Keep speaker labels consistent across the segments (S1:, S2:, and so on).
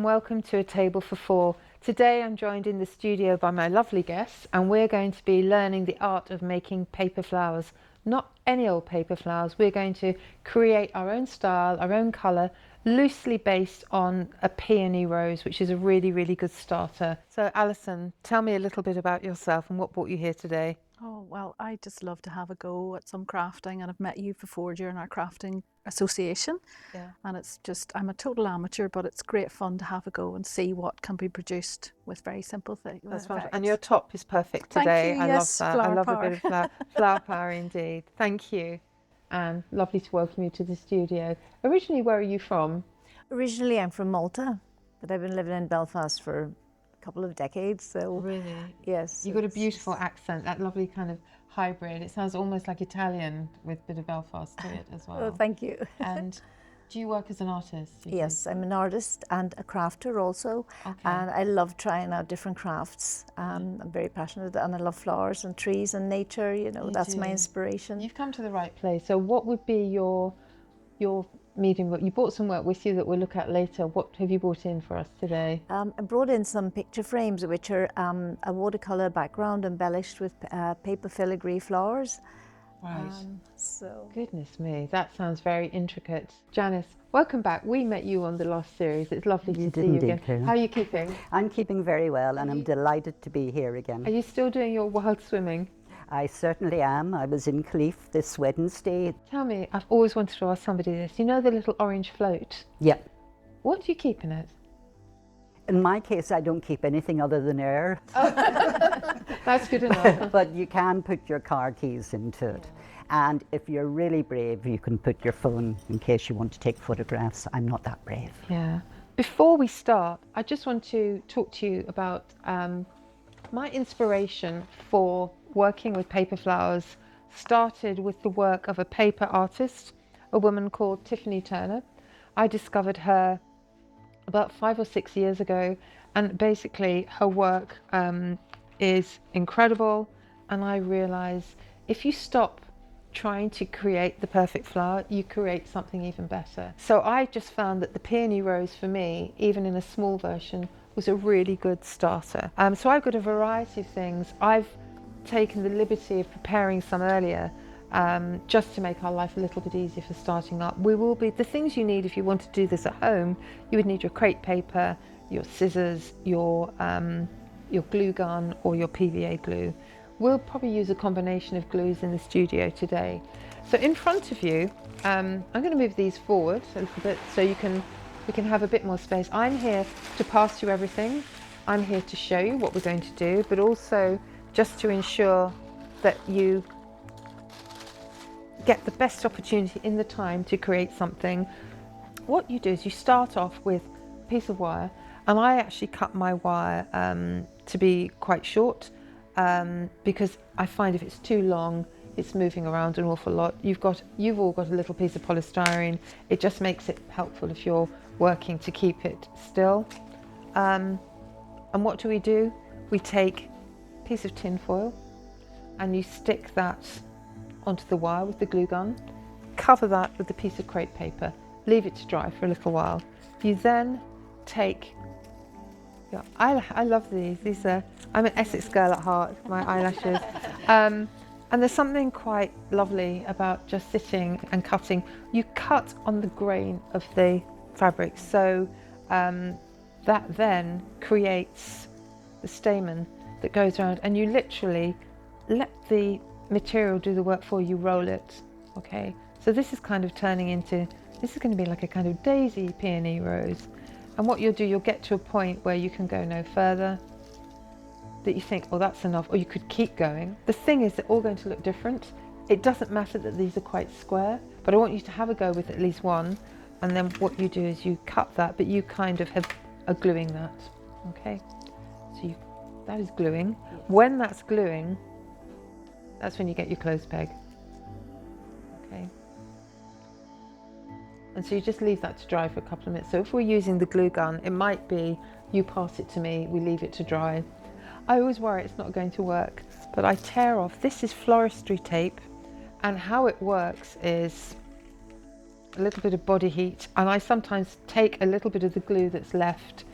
S1: and welcome to A Table for Four. Today I'm joined in the studio by my lovely guests, and we're going to be learning the art of making paper flowers. Not any old paper flowers, we're going to create our own style, our own colour, loosely based on a peony rose, which is a really, really good starter. So Alison, tell me a little bit about yourself and what brought you here today.
S2: Oh, well, I just love to have a go at some crafting, and I've met you before during our crafting association.
S1: Yeah.
S2: And it's just, I'm a total amateur, but it's great fun to have a go and see what can be produced with very simple things.
S1: That's wonderful. And your top is perfect today.
S2: Thank you.
S1: I
S2: Yes,
S1: love that.
S2: flower
S1: I love
S2: power.
S1: a bit of flower power indeed. Thank you. And lovely to welcome you to the studio. Originally, where are you from?
S3: Originally, I'm from Malta, but I've been living in Belfast for a couple of decades. So
S1: Really?
S3: yes,
S1: You've got a beautiful accent, that lovely kind of hybrid. It sounds almost like Italian with a bit of Belfast to it as well.
S3: Oh, thank you.
S1: And do you work as an artist?
S3: Yes, I'm an artist and a crafter also.
S1: Okay.
S3: And I love trying out different crafts. I'm very passionate, and I love flowers and trees and nature. You know, that's my inspiration.
S1: You've come to the right place. So what would be your medium work? You brought some work with you that we'll look at later. What have you brought in for us today?
S3: I brought in some picture frames, which are a watercolour background embellished with paper filigree flowers.
S1: Right.
S3: So
S1: Goodness me, that sounds very intricate. Janice, welcome back. We met you on the last series. It's lovely to see you again.
S4: Karen.
S1: How are you keeping?
S4: I'm keeping very well, and I'm delighted to be here again.
S1: Are you still doing your wild swimming?
S4: I certainly am. I was in Cleef this Wednesday.
S1: Tell me, I've always wanted to ask somebody this. You know the little orange float?
S4: Yeah.
S1: What do you keep in it?
S4: In my case, I don't keep anything other than air,
S1: That's good enough.
S4: but you can put your car keys into it. And if you're really brave, you can put your phone in case you want to take photographs. I'm not that brave.
S1: Yeah. Before we start, I just want to talk to you about my inspiration for working with paper flowers. Started with the work of a paper artist, a woman called Tiffany Turner. I discovered her about 5 or 6 years ago, and basically her work is incredible, and I realize if you stop trying to create the perfect flower, you create something even better. So I just found that the peony rose for me, even in a small version, was a really good starter. So I've got a variety of things. I've taken the liberty of preparing some earlier, just to make our life a little bit easier for starting up. The things you need if you want to do this at home, you would need your crepe paper, your scissors, your glue gun, or your PVA glue. We'll probably use a combination of glues in the studio today. So in front of you, I'm going to move these forward a little bit so we can have a bit more space. I'm here to pass you everything. I'm here to show you what we're going to do, but also just to ensure that you get the best opportunity in the time to create something. What you do is you start off with a piece of wire, and I actually cut my wire to be quite short because I find if it's too long, it's moving around an awful lot. You've all got a little piece of polystyrene. It just makes it helpful if you're working to keep it still. And what do? We take a piece of tin foil and you stick that onto the wire with the glue gun, cover that with a piece of crepe paper, leave it to dry for a little while. You then take, I love these are, I'm an Essex girl at heart, my eyelashes. And there's something quite lovely about just sitting and cutting. You cut on the grain of the fabric, so that then creates the stamen that goes around, and you literally let the material do the work for you, roll it. Okay, so this is kind of turning into, this is going to be like a kind of daisy peony rose. And what you'll do, you'll get to a point where you can go no further, that you think, oh, that's enough, or you could keep going. The thing is, they're all going to look different. It doesn't matter that these are quite square, but I want you to have a go with at least one. And then what you do is you cut that, but you kind of are gluing that. Okay, so that is gluing. Yes. When that's gluing, that's when you get your clothes peg. Okay. And so you just leave that to dry for a couple of minutes. So if we're using the glue gun, it might be you pass it to me, we leave it to dry. I always worry it's not going to work, but I tear off. This is floristry tape, and how it works is a little bit of body heat, and I sometimes take a little bit of the glue that's left,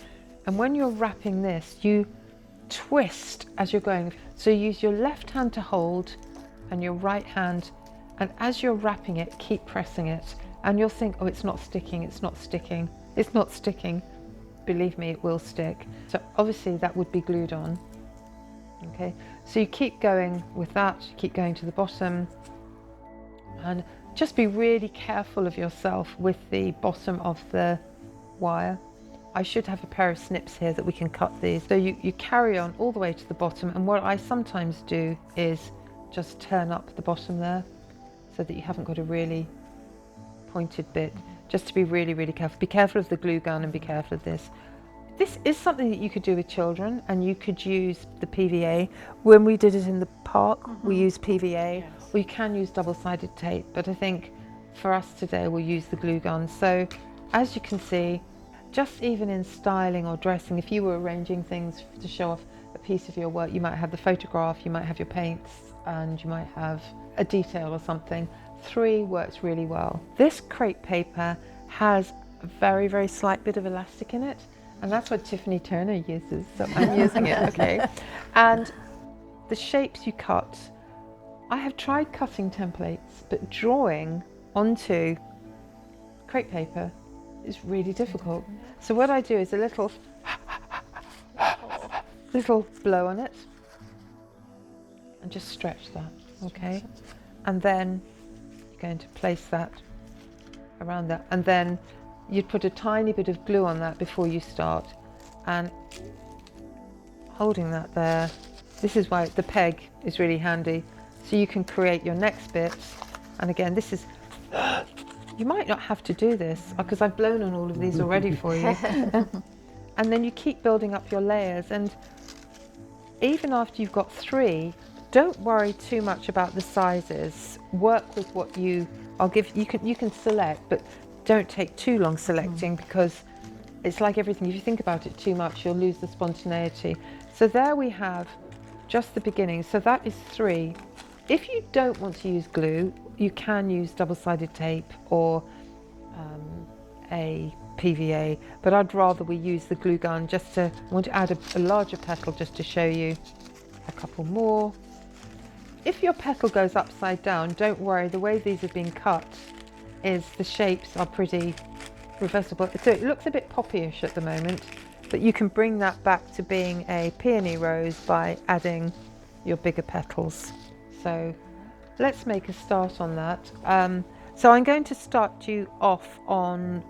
S1: and when you're wrapping this, you twist as you're going. So you use your left hand to hold and your right hand, and as you're wrapping it, keep pressing it, and you'll think, oh, it's not sticking, it's not sticking, it's not sticking. Believe me, it will stick. So obviously that would be glued on. Okay, so you keep going with that, you keep going to the bottom, and just be really careful of yourself with the bottom of the wire. I should have a pair of snips here that we can cut these. So you carry on all the way to the bottom, and what I sometimes do is just turn up the bottom there so that you haven't got a really pointed bit, just to be really, really careful. Be careful of the glue gun and be careful of this. This is something that you could do with children, and you could use the PVA. When we did it in the park, we used PVA.
S2: Yes.
S1: We can use double-sided tape, but I think for us today we'll use the glue gun. So as you can see, just even in styling or dressing, if you were arranging things to show off a piece of your work, you might have the photograph, you might have your paints, and you might have a detail or something. 3 works really well. This crepe paper has a very, very slight bit of elastic in it, and that's what Tiffany Turner uses, so I'm using it, okay? And the shapes you cut, I have tried cutting templates, but drawing onto crepe paper is really difficult. So what I do is a little blow on it and just stretch that, okay? And then you're going to place that around that, and then you'd put a tiny bit of glue on that before you start, and holding that there. This is why the peg is really handy, so you can create your next bit. And again, this is, you might not have to do this because I've blown on all of these already for you. And then you keep building up your layers, and even after you've got 3, don't worry too much about the sizes. Work with what I'll give you. Can select, but don't take too long selecting, because it's like everything. If you think about it too much, you'll lose the spontaneity. So there we have just the beginning. So that is 3. If you don't want to use glue, you can use double-sided tape or a PVA, but I'd rather we use the glue gun. I want to add a larger petal just to show you a couple more. If your petal goes upside down, don't worry, the way these have been cut is the shapes are pretty reversible. So it looks a bit poppyish at the moment, but you can bring that back to being a peony rose by adding your bigger petals. So let's make a start on that. So I'm going to start you off on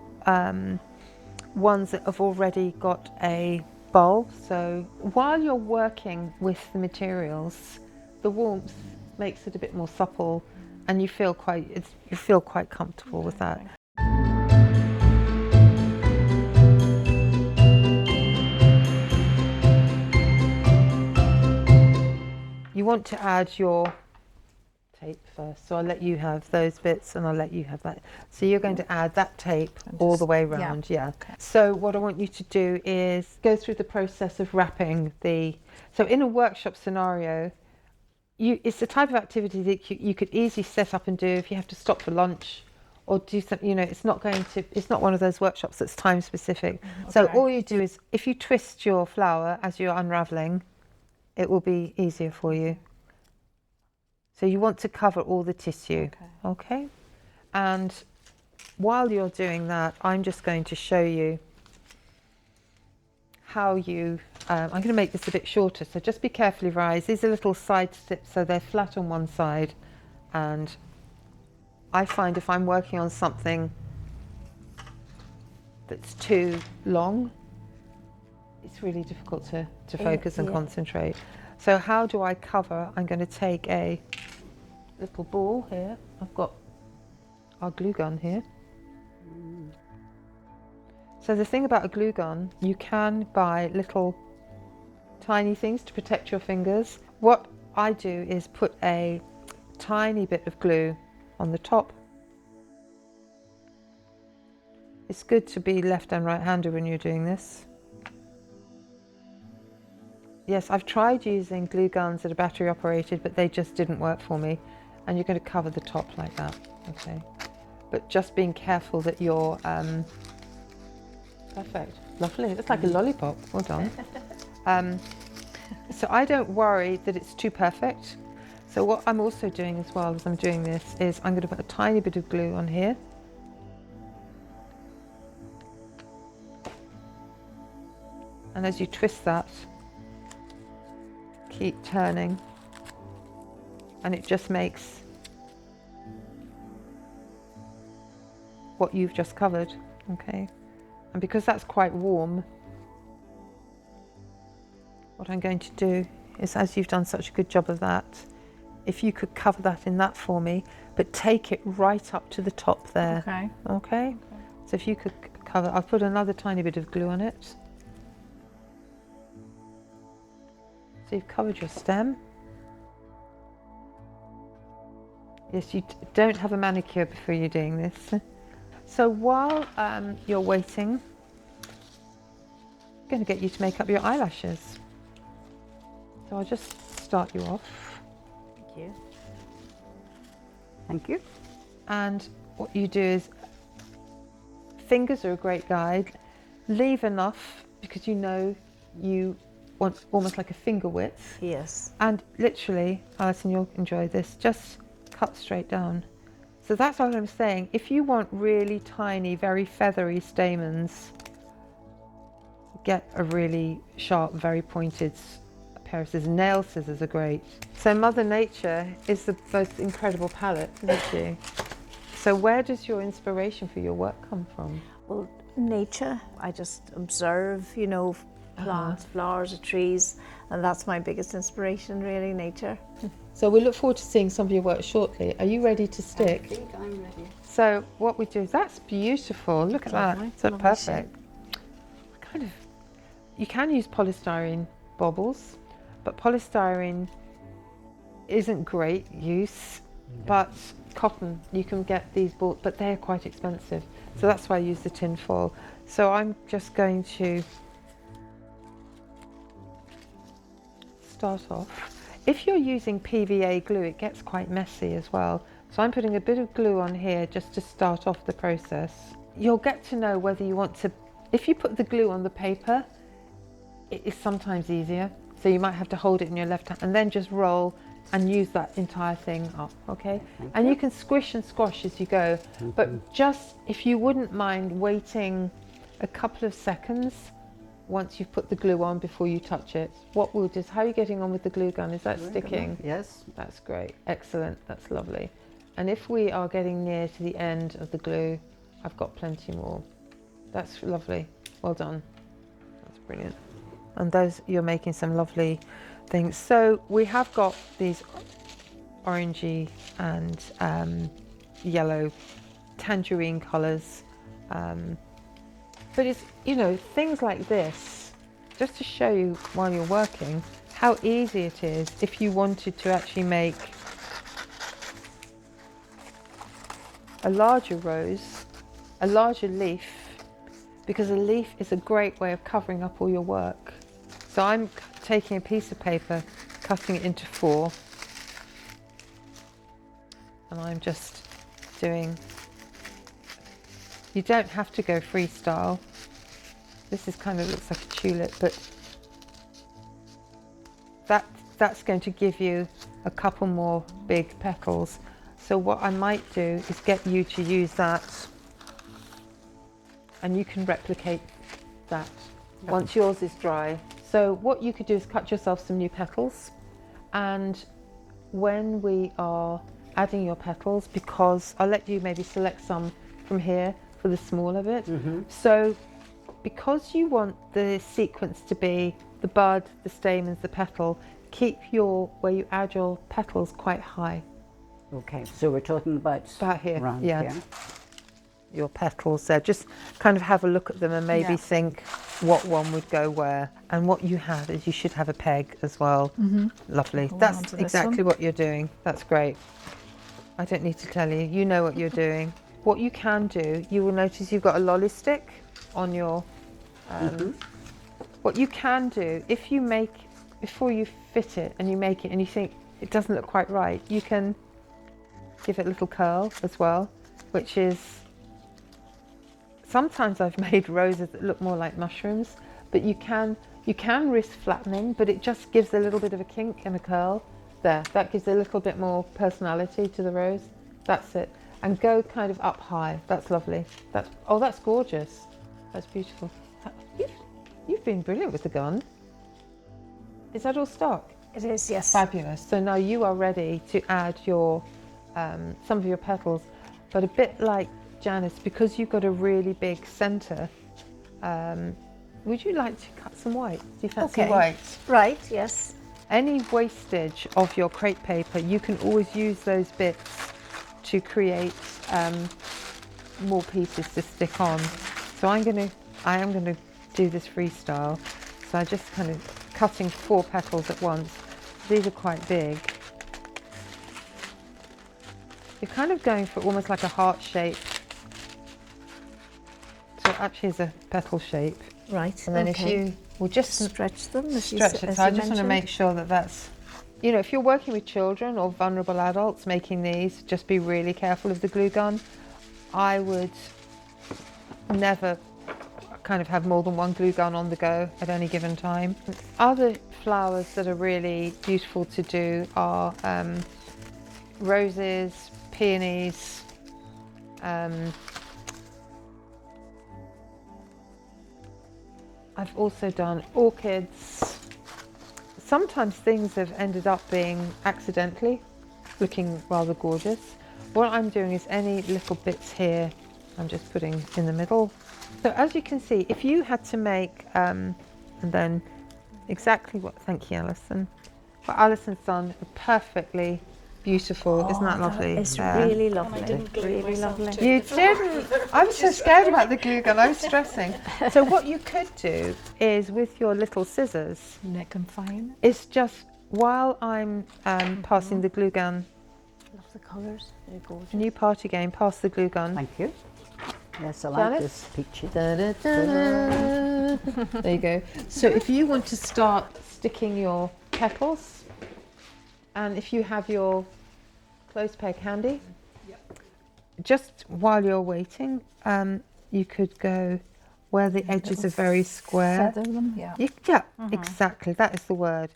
S1: ones that have already got a bulb. So while you're working with the materials, the warmth makes it a bit more supple, and you feel quite comfortable with that. You want to add your tape first, so I'll let you have those bits and I'll let you have that. So you're going to add that tape all the way around, yeah. Okay. So what I want you to do is go through the process of wrapping so in a workshop scenario, it's the type of activity that you could easily set up and do if you have to stop for lunch or do something. It's not one of those workshops that's time specific. Okay. So all you do is, if you twist your flower as you're unraveling, it will be easier for you. So you want to cover all the tissue, okay? And while you're doing that, I'm just going to show you how I'm going to make this a bit shorter, so just be careful of your eyes. These are little side slips, so they're flat on one side, and I find if I'm working on something that's too long, it's really difficult to focus and concentrate. So how do I cover? I'm going to take a little ball here. I've got our glue gun here. So the thing about a glue gun, you can buy little tiny things to protect your fingers. What I do is put a tiny bit of glue on the top. It's good to be left and right-handed when you're doing this. Yes, I've tried using glue guns that are battery operated, but they just didn't work for me. And you're going to cover the top like that, okay? but just being careful that you're perfect. Lovely. It's like a lollipop. Well done. So I don't worry that it's too perfect. So what I'm also doing as well as I'm doing this is I'm going to put a tiny bit of glue on here. And as you twist that, keep turning, and it just makes what you've just covered, okay? And because that's quite warm, what I'm going to do is, as you've done such a good job of that, if you could cover that in that for me, but take it right up to the top there.
S2: Okay.
S1: Okay? So if you could cover, I'll put another tiny bit of glue on it. So you've covered your stem. Yes, you don't have a manicure before you're doing this. So while you're waiting, I'm going to get you to make up your eyelashes. So I'll just start you off.
S3: Thank you.
S4: Thank you.
S1: And what you do is, fingers are a great guide. Leave enough because you know you want almost like a finger width.
S3: Yes.
S1: And literally, Alison, you'll enjoy this, just cut straight down. So that's what I'm saying. If you want really tiny, very feathery stamens, get a really sharp, very pointed pair of scissors. Nail scissors are great. So Mother Nature is the most incredible palette, isn't she? So where does your inspiration for your work come from?
S3: Well, nature, I just observe, you know, plants, flowers, or trees, and that's my biggest inspiration, really, nature.
S1: So we look forward to seeing some of your work shortly. Are you ready to stick?
S4: I think I'm ready.
S1: So what we do is, that's beautiful. Look at
S2: Lovely,
S1: that. So
S2: lovely
S1: perfect. Kind of. You can use polystyrene baubles, but polystyrene isn't great use. But cotton, you can get these bought, but they're quite expensive. So that's why I use the tin foil. So I'm just going to start off. If you're using PVA glue, it gets quite messy as well. So I'm putting a bit of glue on here just to start off the process. You'll get to know whether you want to, if you put the glue on the paper, it is sometimes easier. So you might have to hold it in your left hand and then just roll and use that entire thing up, okay? And you can squish and squash as you go, but just, if you wouldn't mind waiting a couple of seconds once you've put the glue on before you touch it. What we'll do is, how are you getting on with the glue gun? Is that sticking?
S4: Yes.
S1: That's great, excellent, that's lovely. And if we are getting near to the end of the glue, I've got plenty more. That's lovely, well done, that's brilliant. And those, you're making some lovely things. So we have got these orangey and yellow tangerine colours. But it's, you know, things like this, just to show you while you're working, how easy it is if you wanted to actually make a larger rose, a larger leaf, because a leaf is a great way of covering up all your work. So I'm taking a piece of paper, cutting it into 4, and I'm just doing, you don't have to go freestyle. This is kind of looks like a tulip, but that's going to give you a couple more big petals. So what I might do is get you to use that, and you can replicate that once yours is dry. So what you could do is cut yourself some new petals, and when we are adding your petals, because I'll let you maybe select some from here for the smaller bit. So because you want the sequence to be the bud, the stamens, the petal, keep your, where you add your petals quite high.
S4: Okay, so we're talking about
S1: here,
S4: around
S1: yeah.
S4: here.
S1: Your petals there, just kind of have a look at them and maybe
S2: Yeah.
S1: think what one would go where. And what you have is, you should have a peg as well. Lovely.
S2: Hold on
S1: That's
S2: to this
S1: exactly
S2: one.
S1: what you're doing. That's great. I don't need to tell you, you know what you're doing. What you can do, you will notice you've got a lolly stick on your, what you can do, if you make, before you fit it and you make it and you think it doesn't look quite right, you can give it a little curl as well, which is, sometimes I've made roses that look more like mushrooms, but you can risk flattening, but it just gives a little bit of a kink and a curl there. That gives a little bit more personality to the rose. That's it. And go kind of up high. That's lovely. That's gorgeous. That's beautiful. You've been brilliant with the gun. Is that all stock?
S3: It is, yes.
S1: Fabulous. So now you are ready to add your some of your petals, but a bit like Janice, because you've got a really big centre, would you like to cut some white? Do you fancy white?
S3: Right, yes.
S1: Any wastage of your crepe paper, you can always use those bits to create more pieces to stick on. So I am gonna do this freestyle. So I just kind of cutting 4 petals at once. These are quite big. You're kind of going for almost like a heart shape. So it actually is a petal shape.
S3: Right.
S1: And then if you will just
S3: stretch them,
S1: stretch it. So I just want to make sure that that's, you know, if you're working with children or vulnerable adults making these, just be really careful of the glue gun. I would never kind of have more than one glue gun on the go at any given time. Other flowers that are really beautiful to do are roses, peonies, I've also done orchids. Sometimes things have ended up being accidentally looking rather gorgeous. What I'm doing is any little bits here, I'm just putting in the middle. So as you can see, if you had to make, and then exactly what, thank you, Alison. What Alison's done, perfectly beautiful, isn't that lovely?
S3: It's really lovely. Really lovely.
S1: You didn't. I was so scared about the glue gun. I was stressing. So what you could do is with your little scissors,
S2: Nick and fine.
S1: is just while I'm passing the glue gun.
S3: Love the colours. They're gorgeous.
S1: New party game. Pass the glue gun.
S4: Thank you. Yes, I like
S1: Janice?
S4: this peachy.
S1: Da, da, da, da. There you go. So if you want to start sticking your petals, and if you have your clothes peg handy, just while you're waiting, you could go where the edges are very square.
S2: Feather them, yeah.
S1: Yeah, exactly. That is the word.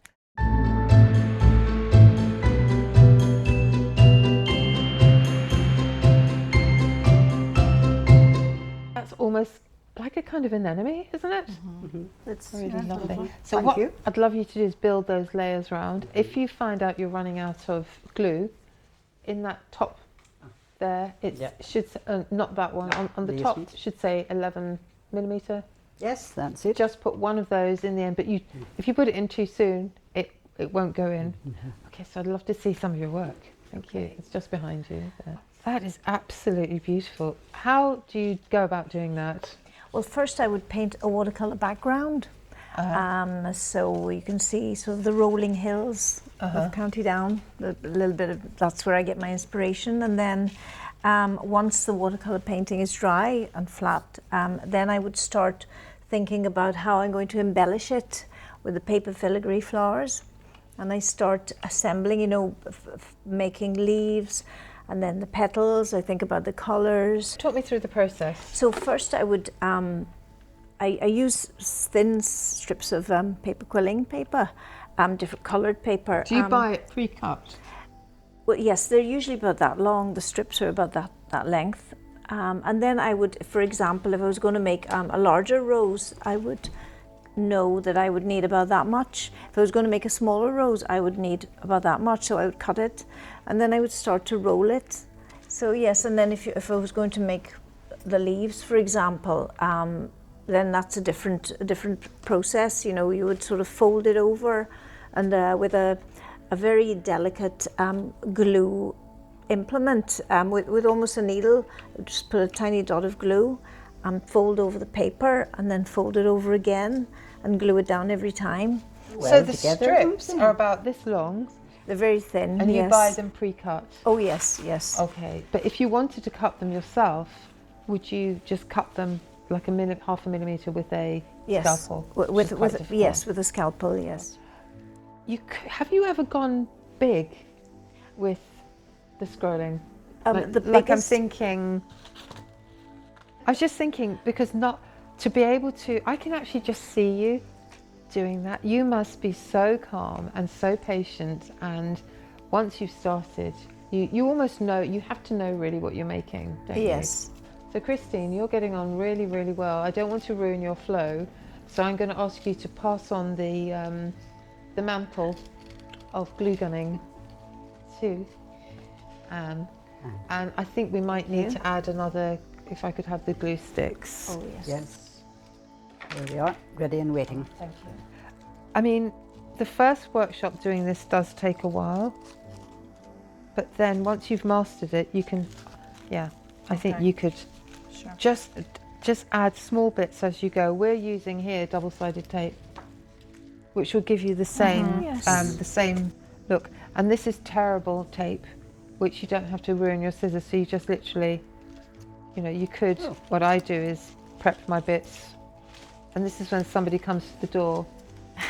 S1: That's almost like a kind of anemone, isn't it?
S3: It's
S1: Really lovely. So
S4: Thank
S1: what
S4: you.
S1: I'd love you to do is build those layers round. If you find out you're running out of glue, in that top there, it should not that one, on the
S4: These
S1: top
S4: ones?
S1: should say 11mm.
S4: Yes, that's it.
S1: Just put one of those in the end, but if you put it in too soon, it won't go in. Okay, so I'd love to see some of your work. Thank you. It's just behind you there. That is absolutely beautiful. How do you go about doing that?
S3: Well, first I would paint a watercolour background. So you can see sort of the rolling hills of County Down, a little bit of, that's where I get my inspiration. And then once the watercolour painting is dry and flat, then I would start thinking about how I'm going to embellish it with the paper filigree flowers. And I start assembling, you know, making leaves, and then the petals. I think about the colours.
S1: Talk me through the process.
S3: So first I would, I use thin strips of paper quilling paper, different coloured paper.
S1: Do you buy it pre-cut?
S3: Well, yes, they're usually about that long. The strips are about that length. And then I would, for example, if I was going to make a larger rose, I would know that I would need about that much. If I was going to make a smaller rose, I would need about that much. So I would cut it, and then I would start to roll it. So yes, and then if I was going to make the leaves, for example, then that's a different process. You know, you would sort of fold it over, and with a very delicate glue implement, with almost a needle, just put a tiny dot of glue and fold over the paper, and then fold it over again and glue it down every time.
S1: So the strips are about this long,
S3: They're very thin.
S1: and you
S3: yes.
S1: buy them pre-cut?
S3: Oh yes, yes.
S1: Okay, but if you wanted to cut them yourself, would you just cut them like half a millimetre with a
S3: Yes.
S1: scalpel?
S3: With
S1: Which is quite difficult.
S3: yes, with a scalpel. Yes.
S1: Have you ever gone big with the scrolling? Like,
S3: The
S1: like I'm
S3: biggest,
S1: thinking, I was just thinking, because not to be able to, I can actually just see you doing that. You must be so calm and so patient, and once you've started, you almost know, you have to know really what you're making, don't you?
S3: yes.
S1: So Christine, you're getting on really, really well. I don't want to ruin your flow, so I'm going to ask you to pass on the mantle of glue gunning to Anne. And I think we might need to add another, if I could have the glue sticks.
S3: Oh, yes.
S4: Yes. There we are, ready and waiting.
S1: Thank you. I mean, the first workshop doing this does take a while, but then once you've mastered it, you can, I think
S2: Okay.
S1: you could
S2: Sure.
S1: just add small bits as you go. We're using here double-sided tape, which will give you the same,
S3: Yes.
S1: the same look. And this is terrible tape, which you don't have to ruin your scissors. So you just literally, you know, you could. What I do is prep my bits, and this is when somebody comes to the door,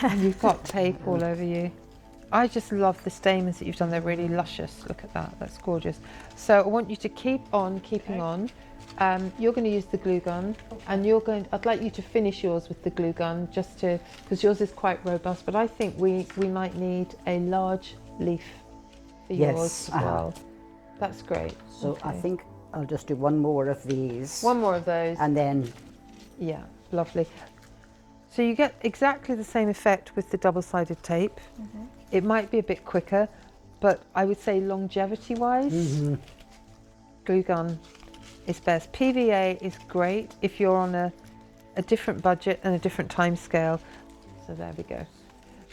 S1: and you've got tape all over you. I just love the stamens that you've done. They're really luscious. Look at that. That's gorgeous. So I want you to keep on keeping on. You're going to use the glue gun, and I'd like you to finish yours with the glue gun, just to, because yours is quite robust, but I think we might need a large leaf for yours as well. That's great.
S4: So I think I'll just do one more of these.
S1: One more of those.
S4: And then,
S1: Yeah, lovely. So you get exactly the same effect with the double-sided tape. It might be a bit quicker, but I would say longevity-wise, glue gun is best. PVA is great if you're on a different budget and a different time scale. So there we go.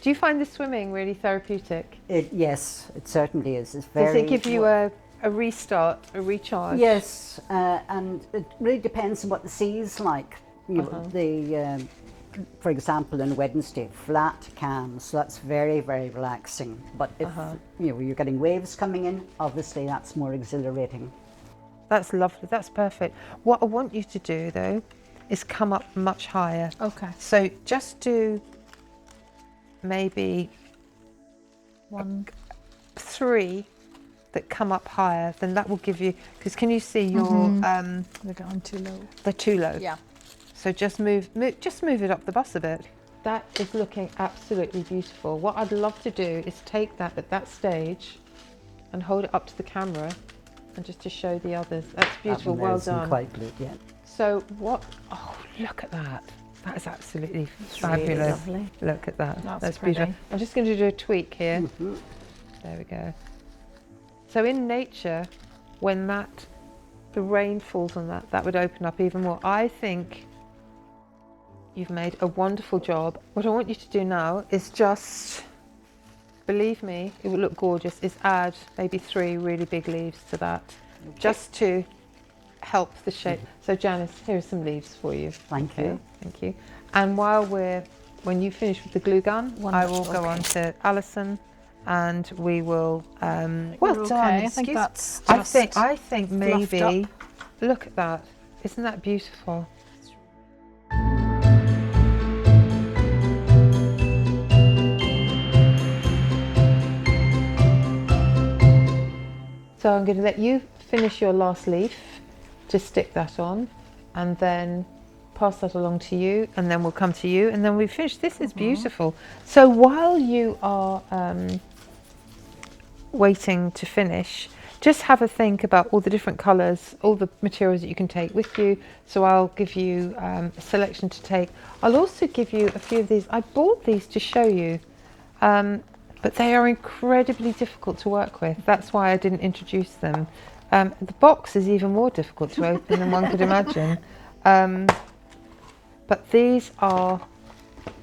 S1: Do you find the swimming really therapeutic?
S4: yes, it certainly is. It's very.
S1: Does it give you a restart, a recharge?
S4: Yes, and it really depends on what the sea's like. You know, for example, in Wednesday, flat calm, so that's very, very relaxing. But if you know, you're getting waves coming in, obviously that's more exhilarating.
S1: That's lovely, that's perfect. What I want you to do though is come up much higher.
S2: Okay.
S1: So just do maybe 3 that come up higher, then that will give you, because can you see your,
S2: They're going too low.
S1: they're too low.
S2: Yeah.
S1: So just move it up the bus a bit. That is looking absolutely beautiful. What I'd love to do is take that at that stage and hold it up to the camera and just to show the others. That's beautiful,
S4: That one
S1: well
S4: isn't
S1: done.
S4: quite glued yet.
S1: So what, oh, look at that. That is absolutely
S3: Really
S1: fabulous.
S3: lovely.
S1: Look at that,
S2: That's
S1: beautiful.
S2: pretty.
S1: I'm just going to do a tweak here. There we go. So in nature, when the rain falls on that would open up even more. I think you've made a wonderful job. What I want you to do now is just, believe me, it would look gorgeous, is add maybe 3 really big leaves to that, just to help the shape. So Janice, here are some leaves for you.
S4: Thank you.
S1: Thank you. And when you finish with the glue gun, I will go on to Alison, and we will. Well
S2: You're
S1: done.
S2: okay. I think
S1: Excuse-
S2: that's
S1: I think
S2: fluffed
S1: maybe.
S2: up.
S1: Look at that. Isn't that beautiful? So I'm going to let you finish your last leaf to stick that on, and then pass that along to you, and then we'll come to you, and then we finish. This is beautiful. So while you are waiting to finish, just have a think about all the different colours, all the materials that you can take with you. So I'll give you a selection to take. I'll also give you a few of these. I bought these to show you, but they are incredibly difficult to work with. That's why I didn't introduce them. The box is even more difficult to open than one could imagine. But these are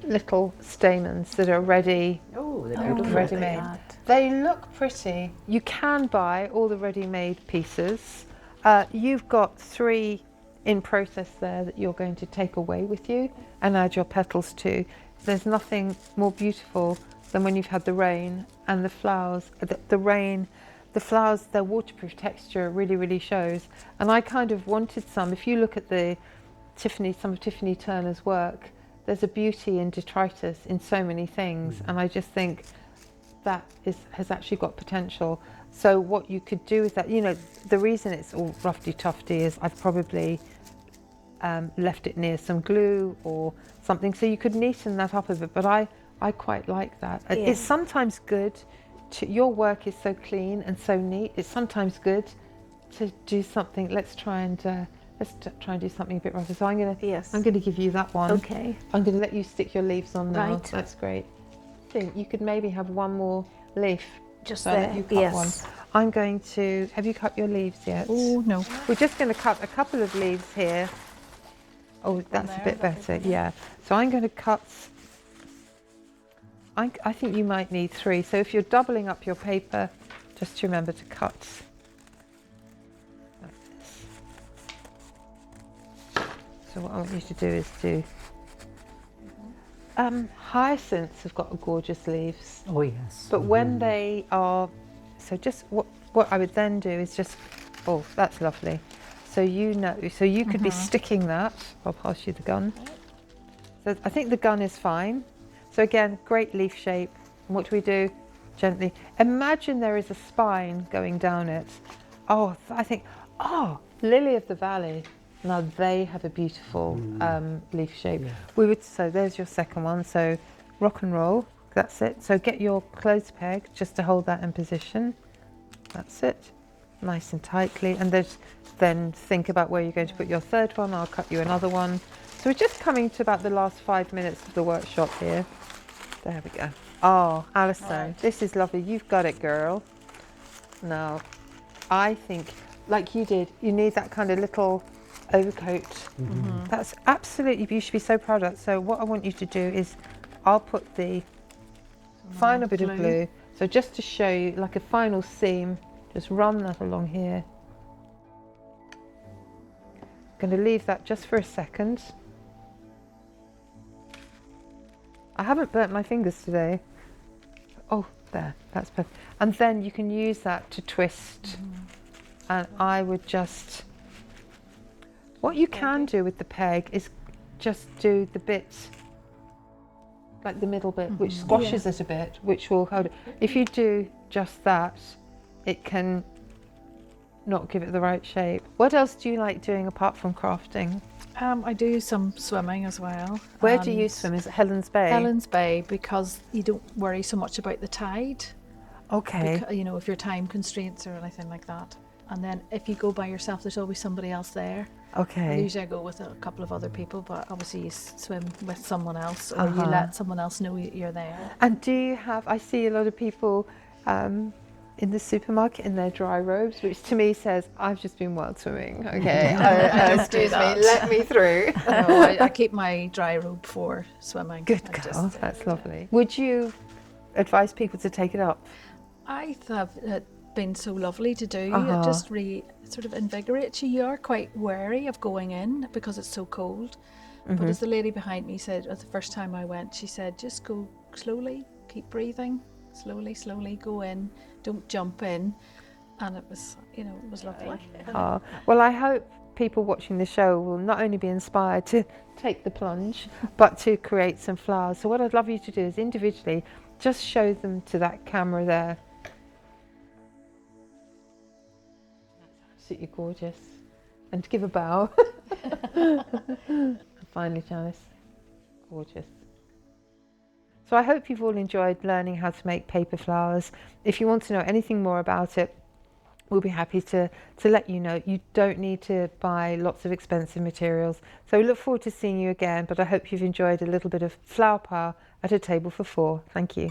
S1: little stamens that are ready.
S4: Oh, they're
S3: Oh,
S4: beautiful.
S1: ready-made. They look pretty. You can buy all the ready-made pieces. You've got 3 in process there that you're going to take away with you and add your petals to. There's nothing more beautiful than when you've had the rain and the flowers. The flowers, their waterproof texture really, really shows. And I kind of wanted some. If you look at some of Tiffany Turner's work, there's a beauty in detritus in so many things. And I just think that has actually got potential. So what you could do with that, you know, the reason it's all roughy tufty is I've probably left it near some glue or something, so you could neaten that up a bit, but I quite like that.
S3: Yeah.
S1: It's sometimes good to, your work is so clean and so neat, it's sometimes good to do something. Let's try and do something a bit rougher. So I'm gonna give you that one.
S3: Okay.
S1: I'm gonna let you stick your leaves on now.
S3: Right.
S1: That's great. I think you could maybe have one more leaf.
S3: Just
S1: so
S3: there.
S1: that you cut
S3: Yes.
S1: one. I'm going to, have you cut your leaves yet?
S2: Oh, no.
S1: We're just going to cut a couple of leaves here. Oh, that's a bit better, yeah. So I'm going to cut, I think you might need 3. So if you're doubling up your paper, just remember to cut like this. So what I want you to do is do, hyacinths have got gorgeous leaves.
S4: Oh yes.
S1: But when they are, so just what I would then do is just, oh, that's lovely. So you know, so you could be sticking that. I'll pass you the gun. So I think the gun is fine. So again, great leaf shape. And what do we do? Gently. Imagine there is a spine going down it. Oh, I think, oh, Lily of the Valley. Now they have a beautiful leaf shape. Yeah. So there's your second one. So rock and roll, that's it. So get your clothes peg just to hold that in position. That's it, nice and tightly. And then think about where you're going to put your third one. I'll cut you another one. So we're just coming to about the last 5 minutes of the workshop here. There we go. Oh, Alison, this is lovely. You've got it, girl. Now, I think, like you did, you need that kind of little overcoat. That's absolutely, you should be so proud of that. So what I want you to do is, I'll put the final bit of glue. So just to show you, like a final seam, just run that along here. I'm going to leave that just for a second. I haven't burnt my fingers today. Oh, there, that's perfect. And then you can use that to twist. And I would just, what you can do with the peg is just do the bit, like the middle bit, which squashes it a bit, which will hold it. If you do just that, it can not give it the right shape. What else do you like doing apart from crafting?
S2: I do some swimming as well.
S1: Where do you swim? Is it Helen's Bay?
S2: Helen's Bay, because you don't worry so much about the tide.
S1: Okay.
S2: You know, if your time constraints or anything like that. And then if you go by yourself, there's always somebody else there.
S1: Okay.
S2: Usually I go with a couple of other people, but obviously you swim with someone else, or you let someone else know you're there.
S1: And do you have, I see a lot of people in the supermarket in their dry robes, which to me says, I've just been wild swimming, okay? Excuse me, let me through.
S2: No, I keep my dry robe for swimming.
S1: Good girl, that's lovely. Would you advise people to take it up?
S2: I have been so lovely to do. It just really sort of invigorates you. You are quite wary of going in because it's so cold. But as the lady behind me said, the first time I went, she said, just go slowly, keep breathing, slowly, slowly, go in, don't jump in. And it was, you know, it was lovely.
S1: Well, I hope people watching the show will not only be inspired to take the plunge, but to create some flowers. So what I'd love you to do is individually just show them to that camera there. Absolutely gorgeous. And to give a bow. And finally, Janice, gorgeous. So I hope you've all enjoyed learning how to make paper flowers. If you want to know anything more about it, we'll be happy to let you know. You don't need to buy lots of expensive materials. So we look forward to seeing you again, but I hope you've enjoyed a little bit of flower power at a table for 4. Thank you.